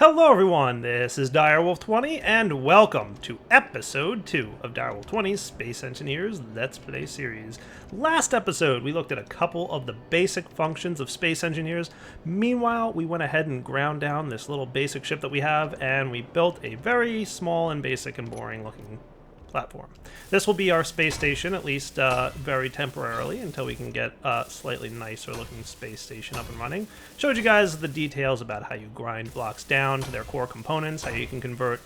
Hello everyone, this is Direwolf20 and welcome to episode 2 of Direwolf20's Space Engineers Let's Play series. Last episode we looked at a couple of the basic functions of Space Engineers. Meanwhile, we went ahead and ground down this little basic ship that we have and we built a very small and basic and boring looking platform. This will be our space station, at least very temporarily, until we can get a slightly nicer looking space station up and running. Showed you guys the details about how you grind blocks down to their core components, how you can convert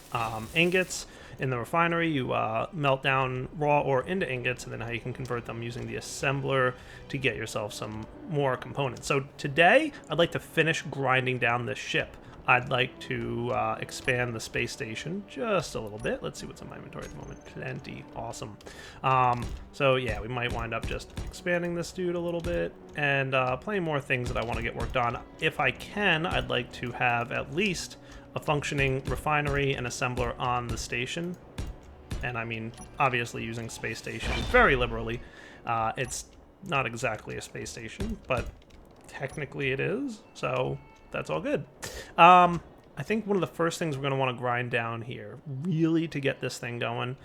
ingots in the refinery. You melt down raw ore into ingots, and then how you can convert them using the assembler to get yourself some more components. So today, I'd like to finish grinding down this ship. I'd like to expand the space station just a little bit. Let's see what's in my inventory at the moment. Plenty. Awesome. So yeah, we might wind up just expanding this dude a little bit and plenty more things that I want to get worked on. If I can, I'd like to have at least a functioning refinery and assembler on the station. And I mean, obviously using space station very liberally. It's not exactly a space station, but technically it is. So that's all good. I think one of the first things we're going to want to grind down here, really to get this thing going.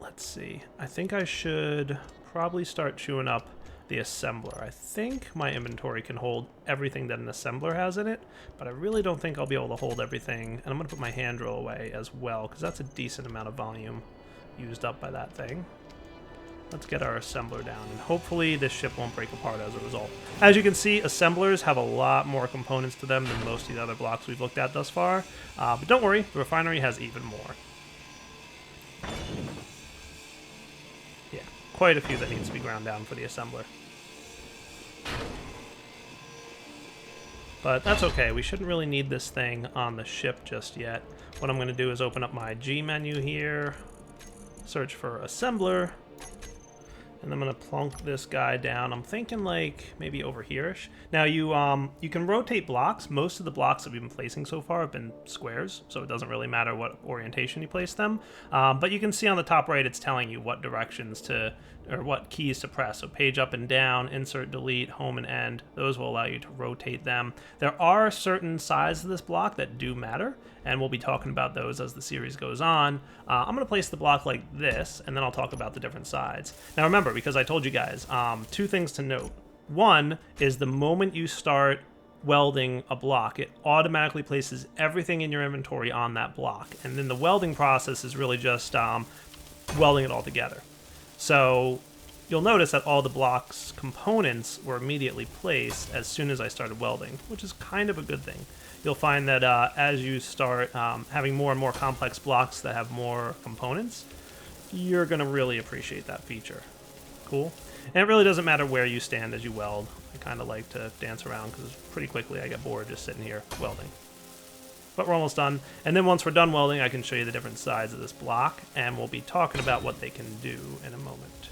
Let's see. I think I should probably start chewing up the assembler. I think my inventory can hold everything that an assembler has in it, but I really don't think I'll be able to hold everything. And I'm going to put my hand drill away as well, because that's a decent amount of volume used up by that thing. Let's get our assembler down, and hopefully this ship won't break apart as a result. As you can see, assemblers have a lot more components to them than most of the other blocks we've looked at thus far. But don't worry, the refinery has even more. Yeah, quite a few that needs to be ground down for the assembler. But that's okay, we shouldn't really need this thing on the ship just yet. What I'm going to do is open up my G menu here, search for assembler, and I'm going to plunk this guy down. I'm thinking like maybe over here-ish. Now you can rotate blocks. Most of the blocks that we've been placing so far have been squares, so it doesn't really matter what orientation you place them. But you can see on the top right it's telling you what directions to, or what keys to press. So page up and down, insert, delete, home and end. Those will allow you to rotate them. There are certain sizes of this block that do matter, and we'll be talking about those as the series goes on. I'm going to place the block like this, and then I'll talk about the different sides. Now remember, because I told you guys, two things to note. One is the moment you start welding a block, it automatically places everything in your inventory on that block. And then the welding process is really just welding it all together. So you'll notice that all the block's components were immediately placed as soon as I started welding, which is kind of a good thing. You'll find that as you start having more and more complex blocks that have more components, you're going to really appreciate that feature. Cool. And it really doesn't matter where you stand as you weld. I kind of like to dance around because pretty quickly I get bored just sitting here welding. But we're almost done. And then once we're done welding, I can show you the different sides of this block, and we'll be talking about what they can do in a moment.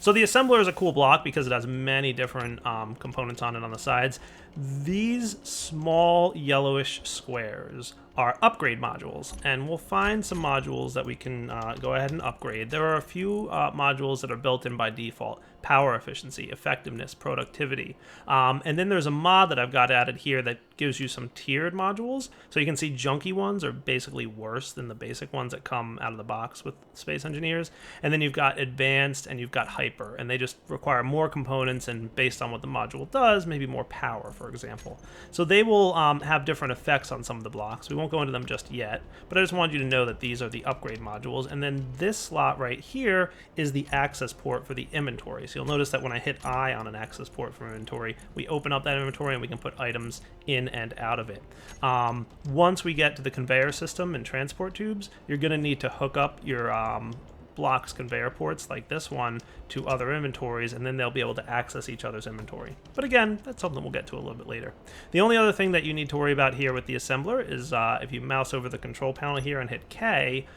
So the assembler is a cool block because it has many different components on it on the sides. These small yellowish squares are upgrade modules, and we'll find some modules that we can go ahead and upgrade. There are a few modules that are built in by default: power efficiency, effectiveness, productivity. And then there's a mod that I've got added here that gives you some tiered modules. So you can see junky ones are basically worse than the basic ones that come out of the box with Space Engineers. And then you've got advanced and you've got hyper, and they just require more components, and based on what the module does, maybe more power, for example. So they will have different effects on some of the blocks. We won't go into them just yet, but I just wanted you to know that these are the upgrade modules. And then this slot right here is the access port for the inventory. So you'll notice that when I hit I on an access port for inventory, we open up that inventory and we can put items in and out of it. Once we get to the conveyor system and transport tubes, you're going to need to hook up your blocks conveyor ports like this one to other inventories, and then they'll be able to access each other's inventory. But again, that's something we'll get to a little bit later. The only other thing that you need to worry about here with the assembler is if you mouse over the control panel here and hit K,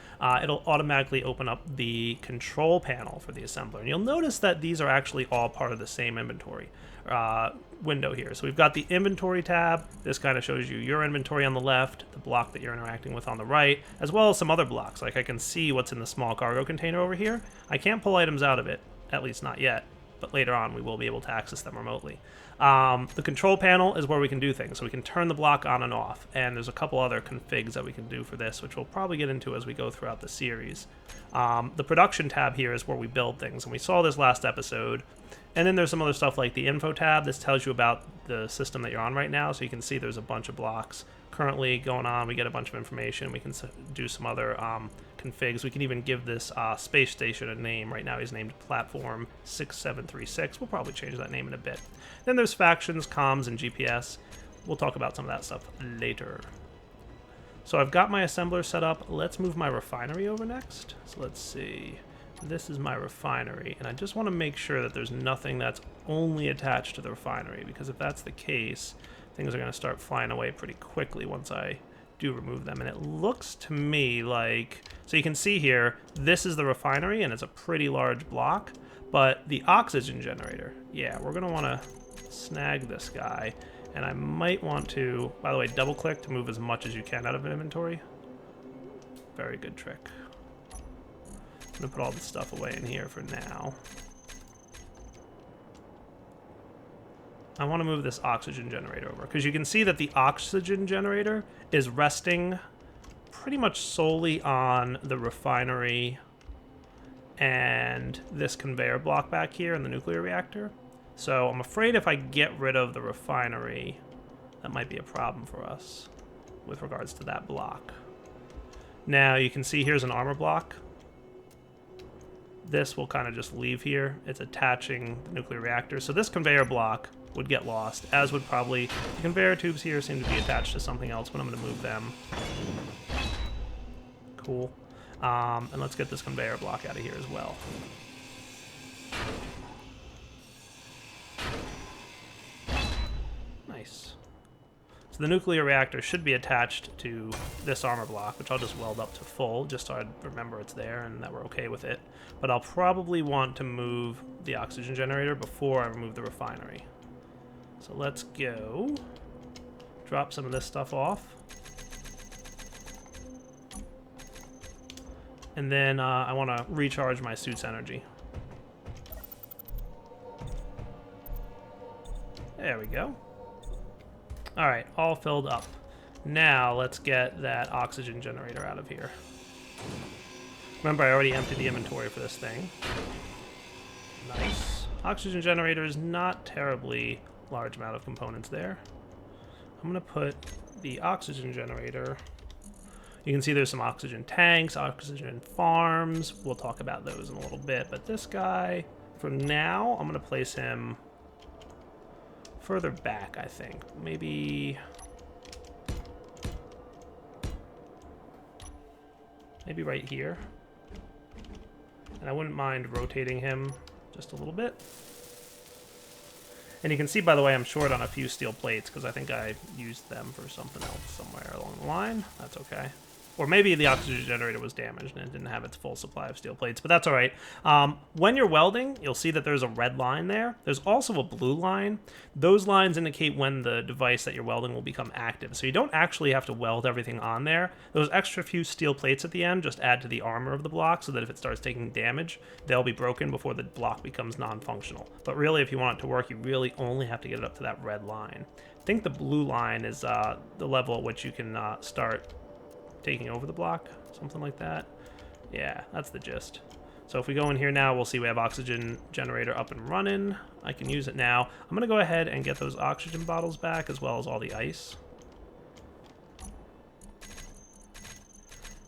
it'll automatically open up the control panel for the assembler. And you'll notice that these are actually all part of the same inventory window here. So we've got the inventory tab. This kind of shows you your inventory on the left, the block that you're interacting with on the right, as well as some other blocks. Like I can see what's in the small cargo container over here. I can't pull items out of it, at least not yet. but later on we will be able to access them remotely. The control panel is where we can do things. So we can turn the block on and off, and there's a couple other configs that we can do for this, which we'll probably get into as we go throughout the series. The production tab here is where we build things, and we saw this last episode. And then there's some other stuff like the info tab. This tells you about the system that you're on right now, so you can see there's a bunch of blocks currently going on. We get a bunch of information. We can do some other configs. We can even give this space station a name. Right now he's named Platform 6736. We'll probably change that name in a bit. Then there's factions, comms, and GPS. We'll talk about some of that stuff later. So I've got my assembler set up. Let's move my refinery over next. So let's see. This is my refinery, and I just want to make sure that there's nothing that's only attached to the refinery, because if that's the case, things are going to start flying away pretty quickly once I do remove them. And it looks to me like, so you can see here, this is the refinery, and it's a pretty large block, but the oxygen generator, yeah, we're going to want to snag this guy, and I might want to, by the way, double click to move as much as you can out of inventory. Very good trick. I'm going to put all the stuff away in here for now. I want to move this oxygen generator over, because you can see that the oxygen generator is resting pretty much solely on the refinery and this conveyor block back here in the nuclear reactor. So I'm afraid if I get rid of the refinery, that might be a problem for us with regards to that block. Now you can see here's an armor block. This will kind of just leave here. It's attaching the nuclear reactor. So this conveyor block would get lost, as would probably the conveyor tubes here seem to be attached to something else, but I'm going to move them. Cool. And let's get this conveyor block out of here as well. Nice. So the nuclear reactor should be attached to this armor block, which I'll just weld up to full, just so I remember it's there and that we're okay with it. But I'll probably want to move the oxygen generator before I remove the refinery. So let's go. Drop some of this stuff off. And then I want to recharge my suit's energy. There we go. Alright, all filled up. Now let's get that oxygen generator out of here. Remember, I already emptied the inventory for this thing. Nice. Oxygen generator is not terribly large amount of components there. I'm going to put the oxygen generator. You can see there's some oxygen tanks, oxygen farms. We'll talk about those in a little bit. But this guy, for now, I'm going to place him further back, I think. Maybe right here. And I wouldn't mind rotating him just a little bit. And you can see, by the way, I'm short on a few steel plates because I think I used them for something else somewhere along the line. That's okay. Or maybe the oxygen generator was damaged and it didn't have its full supply of steel plates, but that's all right. When you're welding, you'll see that there's a red line there. There's also a blue line. Those lines indicate when the device that you're welding will become active. So you don't actually have to weld everything on there. Those extra few steel plates at the end just add to the armor of the block so that if it starts taking damage, they'll be broken before the block becomes non-functional. But really, if you want it to work, you really only have to get it up to that red line. I think the blue line is the level at which you can start taking over the block, something like that. Yeah, that's the gist. So if we go in here now, we'll see we have oxygen generator up and running. I can use it now. I'm going to go ahead and get those oxygen bottles back as well as all the ice.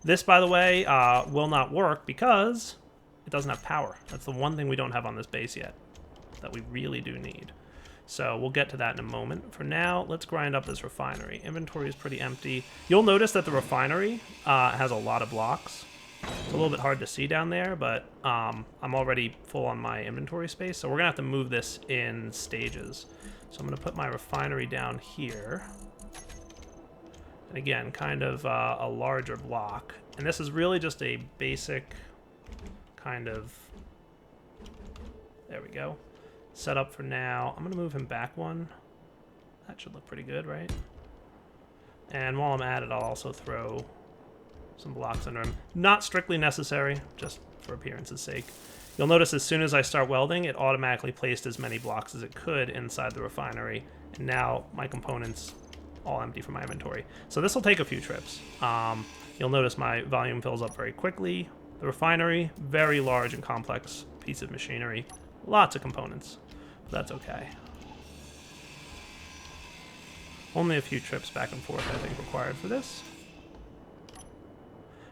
This, by the way, will not work because it doesn't have power. That's the one thing we don't have on this base yet that we really do need. So we'll get to that in a moment. For now, let's grind up this refinery. Inventory is pretty empty. You'll notice that the refinery has a lot of blocks. It's a little bit hard to see down there, but I'm already full on my inventory space, so we're going to have to move this in stages. So I'm going to put my refinery down here. And again, kind of a larger block. And this is really just a basic kind of... There we go. Set up for now. I'm going to move him back one. That should look pretty good, right? And while I'm at it, I'll also throw some blocks under him. Not strictly necessary, just for appearance's sake. You'll notice as soon as I start welding, it automatically placed as many blocks as it could inside the refinery. And now my components all empty from my inventory. So this will take a few trips. You'll notice my volume fills up very quickly. The refinery, very large and complex piece of machinery. Lots of components, but that's okay. Only a few trips back and forth, I think, required for this.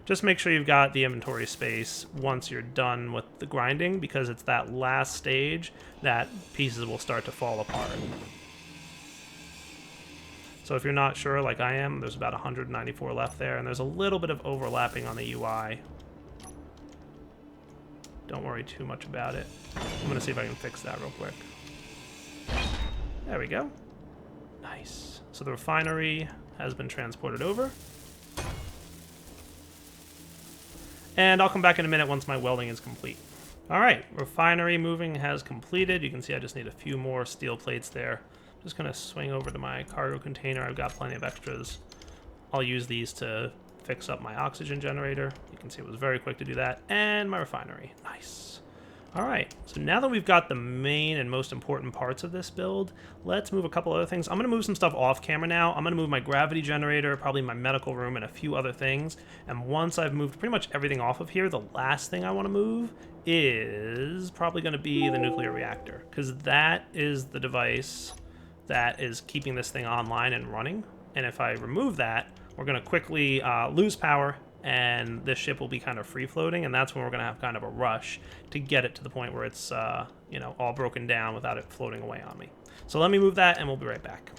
Just make sure you've got the inventory space once you're done with the grinding, because it's that last stage that pieces will start to fall apart. So if you're not sure, like I am, there's about 194 left there, and there's a little bit of overlapping on the UI. Don't worry too much about it. I'm gonna see if I can fix that real quick. There we go. Nice. So the refinery has been transported over. And I'll come back in a minute once my welding is complete. All right, refinery moving has completed. You can see I just need a few more steel plates there. Just gonna swing over to my cargo container. I've got plenty of extras. I'll use these to fix up my oxygen generator. You can see it was very quick to do that. And my refinery, nice. All right, so now that we've got the main and most important parts of this build, let's move a couple other things. I'm gonna move some stuff off camera now. I'm gonna move my gravity generator, probably my medical room, and a few other things. And once I've moved pretty much everything off of here, the last thing I wanna move is probably gonna be the nuclear reactor, because that is the device that is keeping this thing online and running. And if I remove that, we're gonna quickly lose power, and this ship will be kind of free floating, and that's when we're going to have kind of a rush to get it to the point where it's you know, all broken down without it floating away on me. So let me move that and we'll be right back.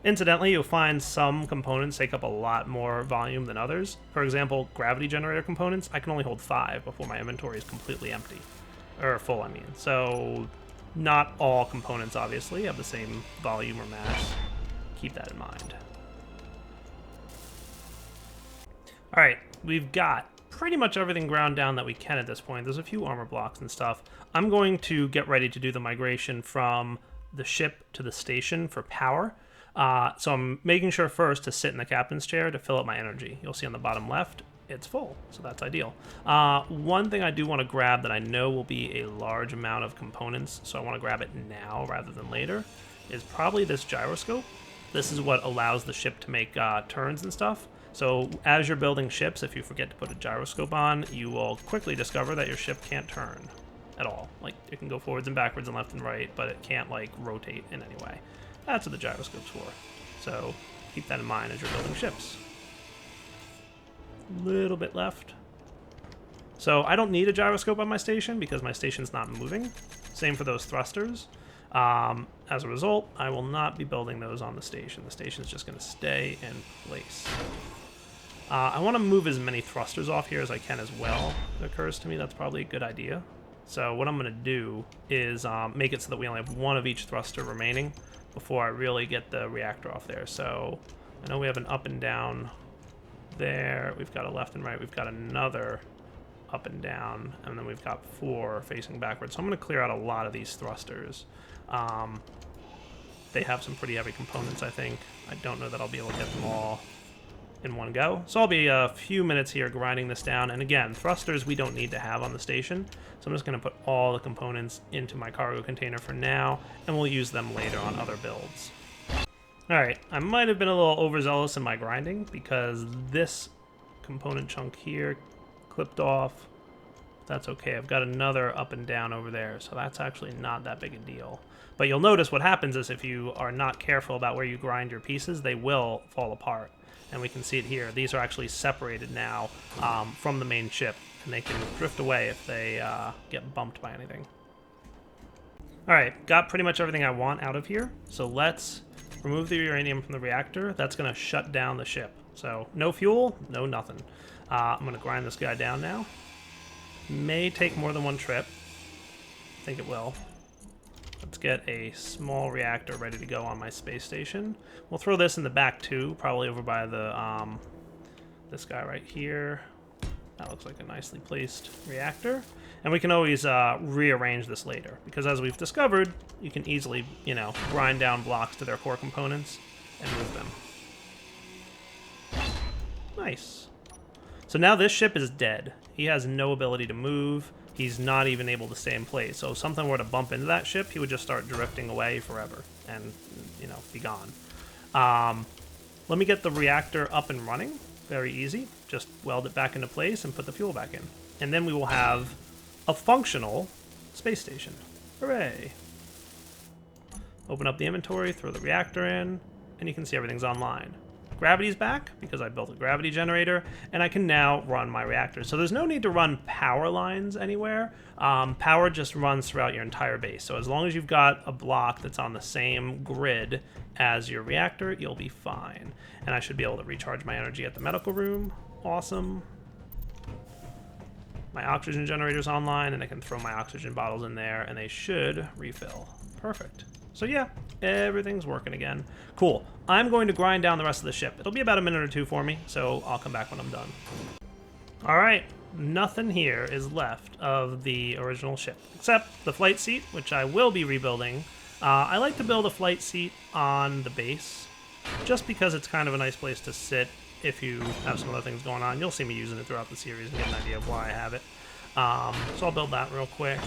Incidentally, you'll find some components take up a lot more volume than others. For example, gravity generator components, I can only hold 5 before my inventory is completely empty. Or full, I mean. So not all components obviously have the same volume or mass. Keep that in mind. All right, we've got pretty much everything ground down that we can at this point. There's a few armor blocks and stuff. I'm going to get ready to do the migration from the ship to the station for power. So I'm making sure first to sit in the captain's chair to fill up my energy. You'll see on the bottom left, it's full, so that's ideal. One thing I do want to grab that I know will be a large amount of components, so I want to grab it now rather than later, is probably this gyroscope. This is what allows the ship to make turns and stuff. So as you're building ships, if you forget to put a gyroscope on, you will quickly discover that your ship can't turn at all. Like, it can go forwards and backwards and left and right, but it can't, like, rotate in any way. That's what the gyroscope's for. So keep that in mind as you're building ships. Little bit left. So I don't need a gyroscope on my station because my station's not moving. Same for those thrusters. As a result, I will not be building those on the station. The station's just going to stay in place. I want to move as many thrusters off here as I can as well. It occurs to me that's probably a good idea. So what I'm going to do is make it so that we only have one of each thruster remaining before I really get the reactor off there. So I know we have an up and down there. We've got a left and right. We've got another up and down. And then we've got 4 facing backwards. So I'm going to clear out a lot of these thrusters. They have some pretty heavy components, I think. I don't know that I'll be able to get them all in one go. So I'll be a few minutes here grinding this down. And again, thrusters we don't need to have on the station. So I'm just going to put all the components into my cargo container for now, and we'll use them later on other builds. Alright, I might have been a little overzealous in my grinding because this component chunk here clipped off. That's okay. I've got another up and down over there, so that's actually not that big a deal. But you'll notice what happens is if you are not careful about where you grind your pieces, they will fall apart. And we can see it here. These are actually separated now from the main ship, and they can drift away if they get bumped by anything. Alright, got pretty much everything I want out of here. So let's remove the uranium from the reactor. That's going to shut down the ship. So no fuel, no nothing. I'm going to grind this guy down now. May take more than one trip. I think it will. Let's get a small reactor ready to go on my space station. We'll throw this in the back too, probably over by the this guy right here. That looks like a nicely placed reactor. And we can always rearrange this later, because as we've discovered, you can easily, you know, grind down blocks to their core components and move them. Nice. So now this ship is dead. He has no ability to move. he's not even able to stay in place. So if something were to bump into that ship, he would just start drifting away forever and, you know, be gone. Let me get the reactor up and running. Very easy. Just weld it back into place and put the fuel back in. And then we will have a functional space station. Hooray! Open up the inventory, throw the reactor in, and you can see everything's online. Gravity's back because I built a gravity generator, and I can now run my reactor. So there's no need to run power lines anywhere. Power just runs throughout your entire base. So as long as you've got a block that's on the same grid as your reactor, you'll be fine. And I should be able to recharge my energy at the medical room. Awesome. My oxygen generator's online, and I can throw my oxygen bottles in there, and they should refill. Perfect. So yeah, everything's working again. Cool. I'm going to grind down the rest of the ship. It'll be about a minute or two for me, so I'll come back when I'm done. All right, nothing here is left of the original ship, except the flight seat, which I will be rebuilding. I like to build a flight seat on the base, just because it's kind of a nice place to sit if you have some other things going on. You'll see me using it throughout the series and get an idea of why I have it. So I'll build that real quick.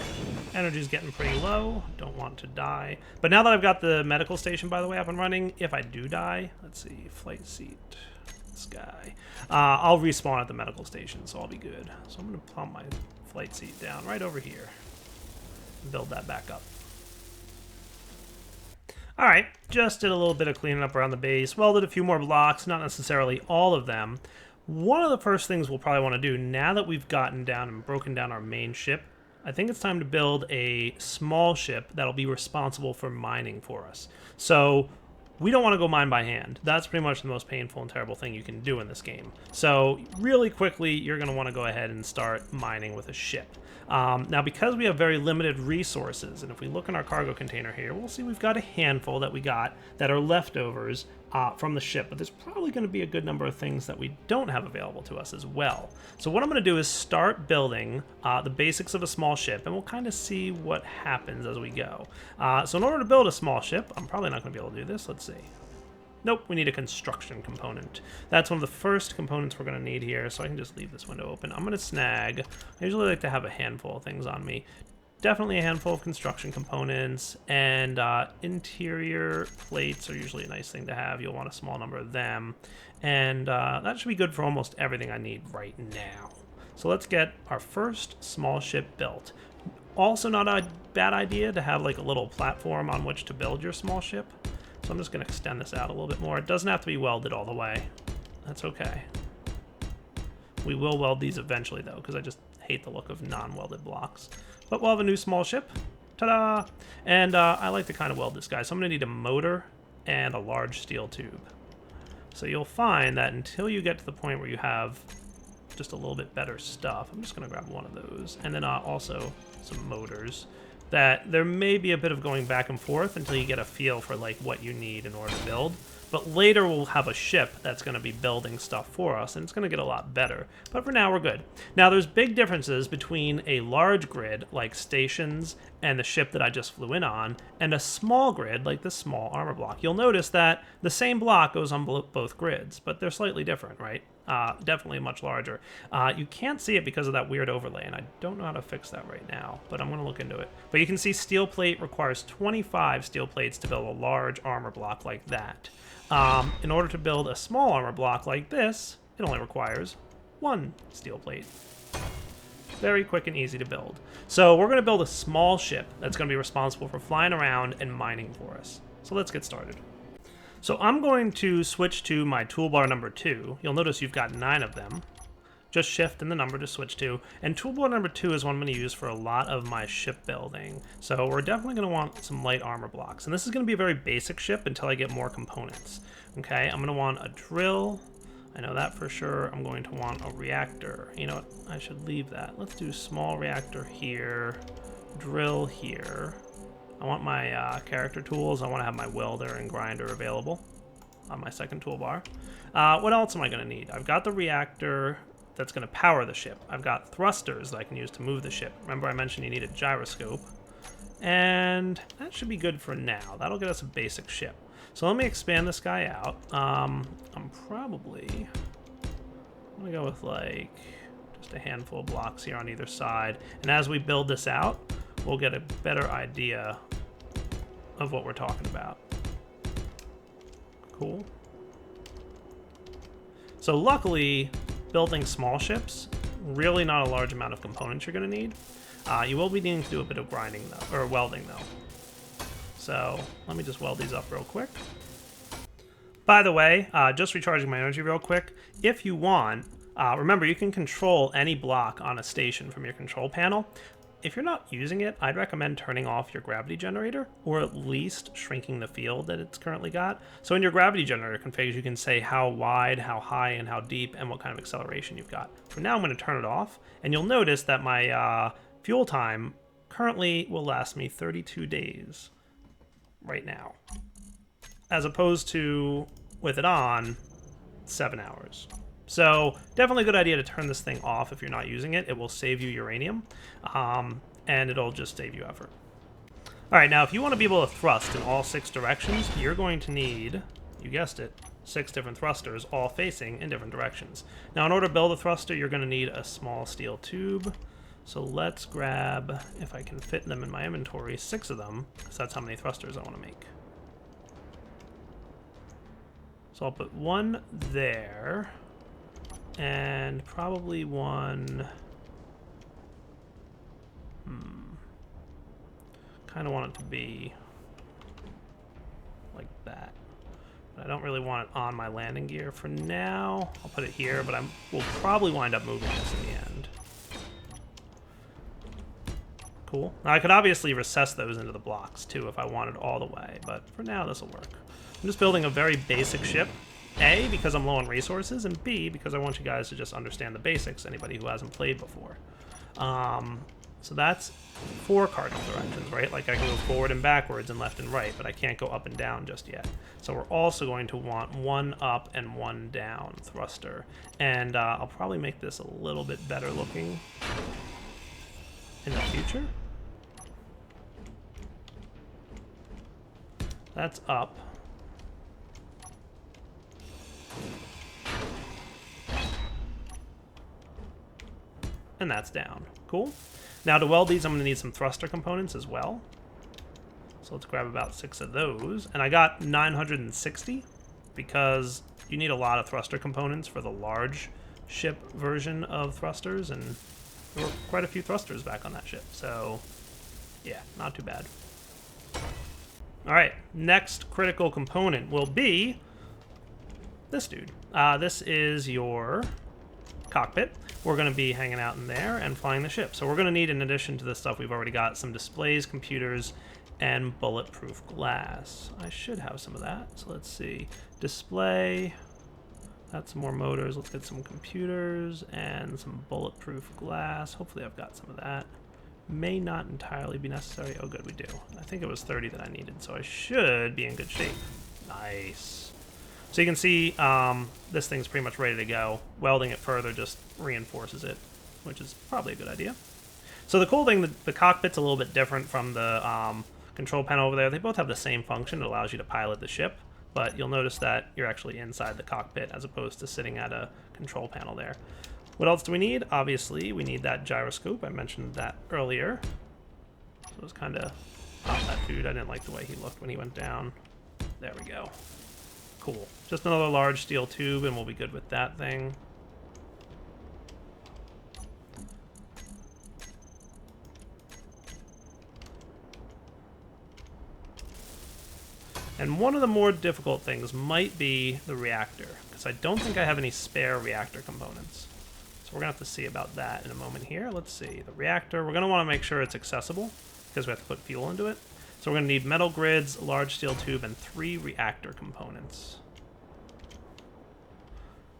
Energy's getting pretty low. Don't want to die. But now that I've got the medical station, by the way, up and running, if I do die, let's see, flight seat, this guy, I'll respawn at the medical station, so I'll be good. So I'm going to plump my flight seat down right over here and build that back up. All right, just did a little bit of cleaning up around the base, welded a few more blocks, not necessarily all of them. One of the first things we'll probably want to do, now that we've gotten down and broken down our main ship, I think it's time to build a small ship that'll be responsible for mining for us. So we don't want to go mine by hand. That's pretty much the most painful and terrible thing you can do in this game. So really quickly, you're going to want to go ahead and start mining with a ship. Now, because we have very limited resources, and if we look in our cargo container here, we'll see we've got a handful that we got that are leftovers from the ship, but there's probably going to be a good number of things that we don't have available to us as well. So what I'm going to do is start building the basics of a small ship, and we'll kind of see what happens as we go. So in order to build a small ship, I'm probably not going to be able to do this. Let's see. Nope, we need a construction component. That's one of the first components we're going to need here, so I can just leave this window open. I'm going to snag. I usually like to have a handful of things on me. Definitely a handful of construction components, and interior plates are usually a nice thing to have. You'll want a small number of them, and that should be good for almost everything I need right now. So let's get our first small ship built. Also not a bad idea to have like a little platform on which to build your small ship. So I'm just going to extend this out a little bit more. It doesn't have to be welded all the way. That's okay. We will weld these eventually, though, because I just hate the look of non-welded blocks. But we'll have a new small ship. Ta-da! And I like to kind of weld this guy. So I'm going to need a motor and a large steel tube. So you'll find that until you get to the point where you have just a little bit better stuff, I'm just going to grab one of those. And then also some motors. That there may be a bit of going back and forth until you get a feel for like what you need in order to build. But later we'll have a ship that's going to be building stuff for us, and it's going to get a lot better. But for now, we're good. Now, there's big differences between a large grid, like stations, and the ship that I just flew in on, and a small grid, like this small armor block. You'll notice that the same block goes on both grids, but they're slightly different, right? Definitely much larger. You can't see it because of that weird overlay, and I don't know how to fix that right now, but I'm going to look into it. But you can see steel plate requires 25 steel plates to build a large armor block like that. In order to build a small armor block like this, it only requires 1 steel plate. Very quick and easy to build. So we're going to build a small ship that's going to be responsible for flying around and mining for us. So let's get started. So I'm going to switch to my toolbar number 2. You'll notice you've got 9 of them. Just shift in the number to switch to. And toolbar number 2 is what I'm going to use for a lot of my ship building. So we're definitely going to want some light armor blocks. And this is going to be a very basic ship until I get more components. Okay, I'm going to want a drill. I know that for sure. I'm going to want a reactor. You know what? I should leave that. Let's do small reactor here. Drill here. I want my character tools. I want to have my welder and grinder available on my second toolbar. What else am I going to need? I've got the reactor that's going to power the ship. I've got thrusters that I can use to move the ship. Remember I mentioned you need a gyroscope. And that should be good for now. That'll get us a basic ship. So let me expand this guy out. I'm probably going to go with like Just a handful of blocks here on either side. And as we build this out, we'll get a better idea of what we're talking about. Cool. So luckily, building small ships, really not a large amount of components you're going to need. You will be needing to do a bit of grinding though, or welding though. So let me just weld these up real quick. By the way, just recharging my energy real quick. If you want, remember you can control any block on a station from your control panel. If you're not using it, I'd recommend turning off your gravity generator, or at least shrinking the field that it's currently got. So in your gravity generator configs, you can say how wide, how high, and how deep, and what kind of acceleration you've got. For now, I'm going to turn it off, and you'll notice that my fuel time currently will last me 32 days right now, as opposed to, with it on, 7 hours. So definitely a good idea to turn this thing off if you're not using it. It will save you uranium, and it'll just save you effort. All right, now if you want to be able to thrust in all 6 directions, you're going to need, you guessed it, 6 different thrusters, all facing in different directions. Now in order to build a thruster, you're going to need a small steel tube. So let's grab, if I can fit them in my inventory, 6 of them, because that's how many thrusters I want to make. So I'll put one there, and probably one, kind of want it to be like that. But I don't really want it on my landing gear for now. I'll put it here, but we'll probably wind up moving this in the end. Cool. Now I could obviously recess those into the blocks too if I wanted all the way, but for now this will work. I'm just building a very basic ship. A, because I'm low on resources, and B, because I want you guys to just understand the basics, anybody who hasn't played before. So that's 4 cardinal directions, right? Like I can go forward and backwards and left and right, but I can't go up and down just yet. So we're also going to want 1 up and 1 down thruster. And I'll probably make this a little bit better looking in the future. That's up. And that's down. Cool. Now to weld these, I'm going to need some thruster components as well. So let's grab about 6 of those. And I got 960 because you need a lot of thruster components for the large ship version of thrusters, and there were quite a few thrusters back on that ship. So yeah, not too bad. All right, next critical component will be this dude. This is your cockpit. We're going to be hanging out in there and flying the ship. So we're going to need, in addition to the stuff we've already got, some displays, computers, and bulletproof glass. I should have some of that. So let's see. Display. That's some more motors. Let's get some computers and some bulletproof glass. Hopefully I've got some of that. May not entirely be necessary. Oh, good, we do. I think it was 30 that I needed, so I should be in good shape. Nice. So you can see this thing's pretty much ready to go. Welding it further just reinforces it, which is probably a good idea. So the cool thing, the cockpit's a little bit different from the control panel over there. They both have the same function. It allows you to pilot the ship, but you'll notice that you're actually inside the cockpit as opposed to sitting at a control panel there. What else do we need? Obviously, we need that gyroscope. I mentioned that earlier. So let's kind of pop that dude. I didn't like the way he looked when he went down. There we go. Cool. Just another large steel tube, and we'll be good with that thing. And one of the more difficult things might be the reactor, because I don't think I have any spare reactor components. So we're going to have to see about that in a moment here. Let's see. The reactor, we're going to want to make sure it's accessible, because we have to put fuel into it. So we're going to need metal grids, a large steel tube, and 3 reactor components.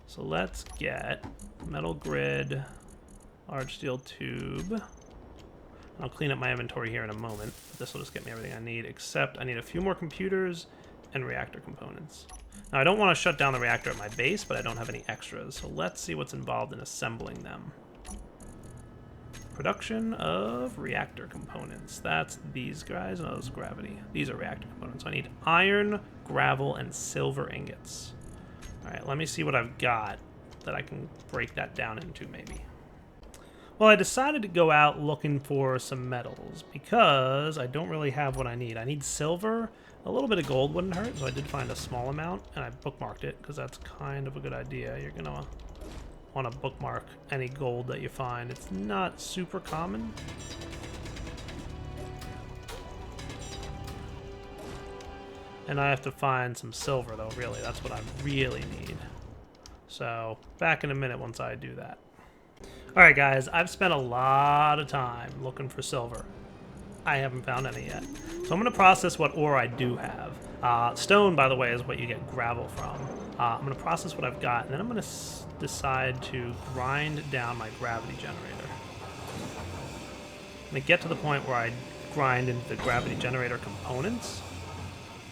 So let's get metal grid, large steel tube. I'll clean up my inventory here in a moment. This will just get me everything I need, except I need a few more computers and reactor components. Now, I don't want to shut down the reactor at my base, but I don't have any extras. So let's see what's involved in assembling them. Production of reactor components. That's these guys. No, those gravity. These are reactor components. So I need iron, gravel, and silver ingots. All right, let me see what I've got that I can break that down into, maybe. Well, I decided to go out looking for some metals because I don't really have what I need. I need silver. A little bit of gold wouldn't hurt, so I did find a small amount, and I bookmarked it because that's kind of a good idea. You're going to want to bookmark any gold that you find. It's not super common. And I have to find some silver, though, really. That's what I really need. So, back in a minute once I do that. Alright, guys, I've spent a lot of time looking for silver. I haven't found any yet. So I'm going to process what ore I do have. Stone, by the way, is what you get gravel from. I'm going to process what I've got, and then I'm going to decide to grind down my gravity generator. I'm going to get to the point where I grind into the gravity generator components,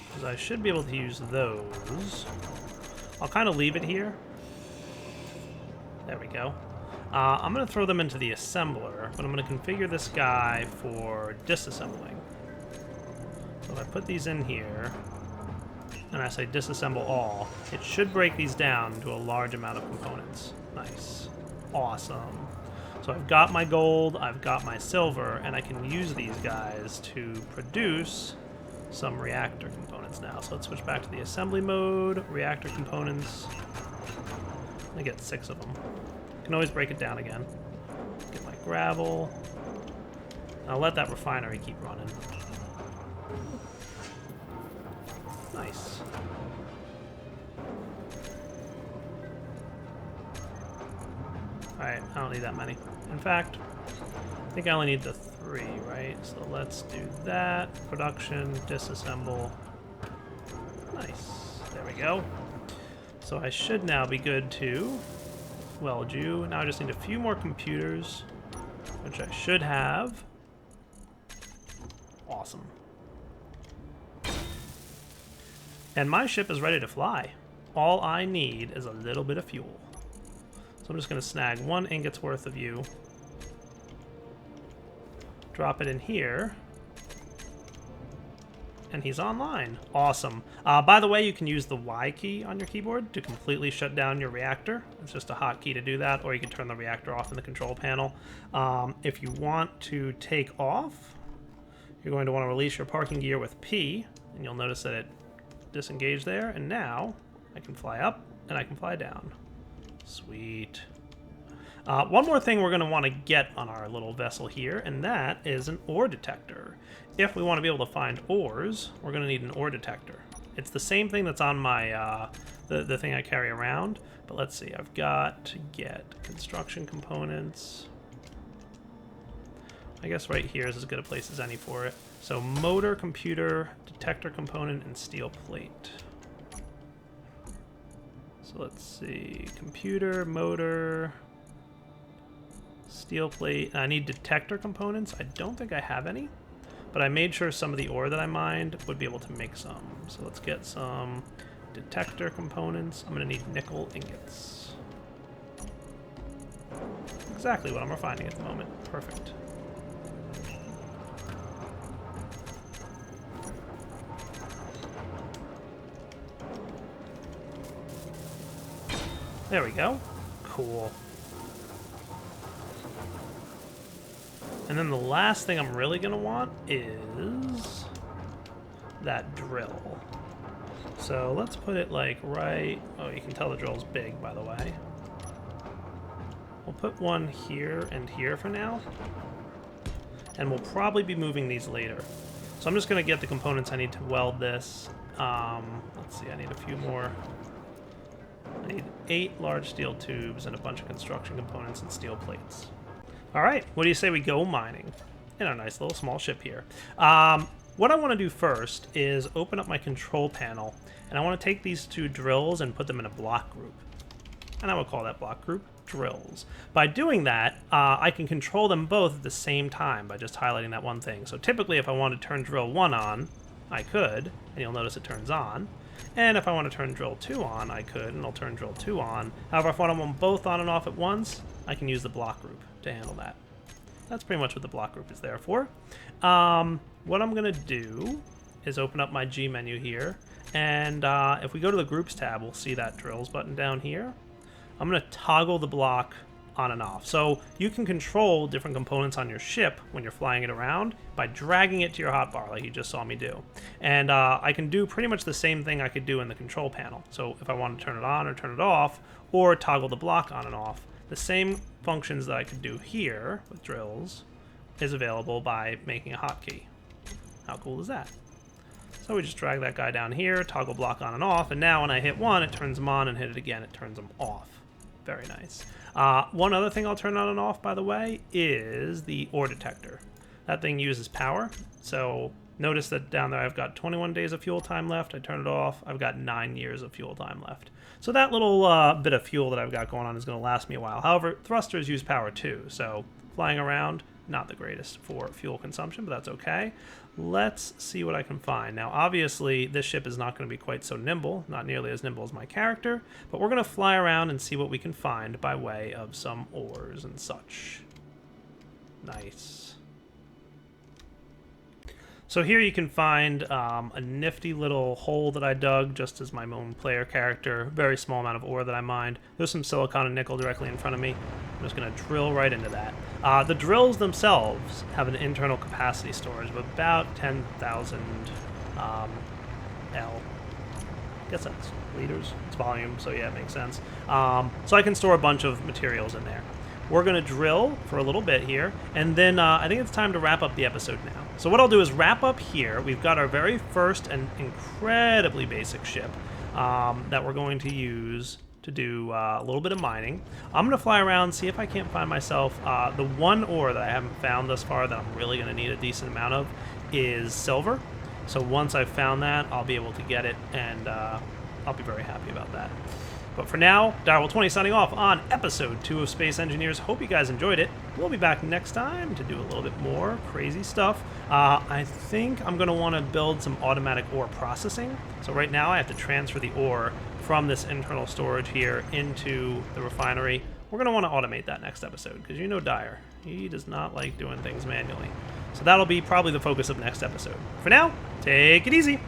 because I should be able to use those. I'll kind of leave it here. There we go. I'm going to throw them into the assembler, but I'm going to configure this guy for disassembling. So if I put these in here, and I say disassemble all, it should break these down into a large amount of components. Nice. Awesome. So I've got my gold, I've got my silver, and I can use these guys to produce some reactor components now. So let's switch back to the assembly mode, reactor components. I get 6 of them. Can always break it down again. Get my gravel. I'll let that refinery keep running. Nice. Alright, I don't need that many. In fact, I think I only need the 3, right? So let's do that. Production, disassemble. Nice. There we go. So I should now be good to weld you. Now I just need a few more computers, which I should have. Awesome. And my ship is ready to fly. All I need is a little bit of fuel. So I'm just going to snag 1 ingot's worth of you. Drop it in here. And he's online. Awesome. By the way, you can use the Y key on your keyboard to completely shut down your reactor. It's just a hotkey to do that, or you can turn the reactor off in the control panel. If you want to take off, you're going to want to release your parking gear with P, and you'll notice that it disengaged there, and now I can fly up and I can fly down. Sweet. One more thing we're going to want to get on our little vessel here, and that is an ore detector. If we want to be able to find ores, we're going to need an ore detector. It's the same thing that's on my the thing I carry around, but let's see. I've got to get construction components. I guess right here is as good a place as any for it. So motor, computer, detector component, and steel plate. So let's see. Computer, motor, steel plate. I need detector components. I don't think I have any, but I made sure some of the ore that I mined would be able to make some. So let's get some detector components. I'm going to need nickel ingots. Exactly what I'm refining at the moment. Perfect. There we go. Cool. And then the last thing I'm really going to want is that drill. So let's put it like right... Oh, you can tell the drill's big, by the way. We'll put one here and here for now. And we'll probably be moving these later. So I'm just going to get the components I need to weld this. Let's see, I need a few more. I need 8 large steel tubes and a bunch of construction components and steel plates. All right, what do you say we go mining in our nice little small ship here? What I want to do first is open up my control panel, and I want to take these 2 drills and put them in a block group. And I will call that block group drills. By doing that, I can control them both at the same time by just highlighting that one thing. So typically if I want to turn drill 1 on, I could, and you'll notice it turns on. And if I want to turn drill 2 on, I could, and I'll turn drill 2 on. However, if I want them both on and off at once, I can use the block group to handle that. That's pretty much what the block group is there for. What I'm going to do is open up my G menu here, and if we go to the Groups tab, we'll see that Drills button down here. I'm going to toggle the block on and off. So you can control different components on your ship when you're flying it around by dragging it to your hotbar like you just saw me do. And I can do pretty much the same thing I could do in the control panel. So if I want to turn it on or turn it off, or toggle the block on and off, the same functions that I could do here with drills is available by making a hotkey. How cool is that? So we just drag that guy down here, toggle block on and off, and now when I hit one, it turns them on, and hit it again, it turns them off. Very nice. One other thing I'll turn on and off, by the way, is the ore detector. That thing uses power, so notice that down there I've got 21 days of fuel time left. I turn it off. I've got 9 years of fuel time left. So that little bit of fuel that I've got going on is going to last me a while. However, thrusters use power too, so flying around, not the greatest for fuel consumption, but that's okay. Let's see what I can find. Now, obviously, this ship is not going to be quite so nimble, not nearly as nimble as my character, but we're going to fly around and see what we can find by way of some ores and such. Nice. So here you can find a nifty little hole that I dug just as my own player character. Very small amount of ore that I mined. There's some silicon and nickel directly in front of me. I'm just going to drill right into that. The drills themselves have an internal capacity storage of about 10,000 L. I guess that's liters. It's volume, so yeah, it makes sense. So I can store a bunch of materials in there. We're going to drill for a little bit here, and then I think it's time to wrap up the episode now. So what I'll do is wrap up here. We've got our very first and incredibly basic ship that we're going to use to do a little bit of mining. I'm going to fly around, see if I can't find myself. The one ore that I haven't found thus far that I'm really going to need a decent amount of is silver. So once I've found that, I'll be able to get it, and I'll be very happy about that. But for now, Direwolf20 signing off on episode 2 of Space Engineers. Hope you guys enjoyed it. We'll be back next time to do a little bit more crazy stuff. I think I'm going to want to build some automatic ore processing. So right now I have to transfer the ore from this internal storage here into the refinery. We're going to want to automate that next episode because you know Dyer. He does not like doing things manually. So that'll be probably the focus of next episode. For now, take it easy.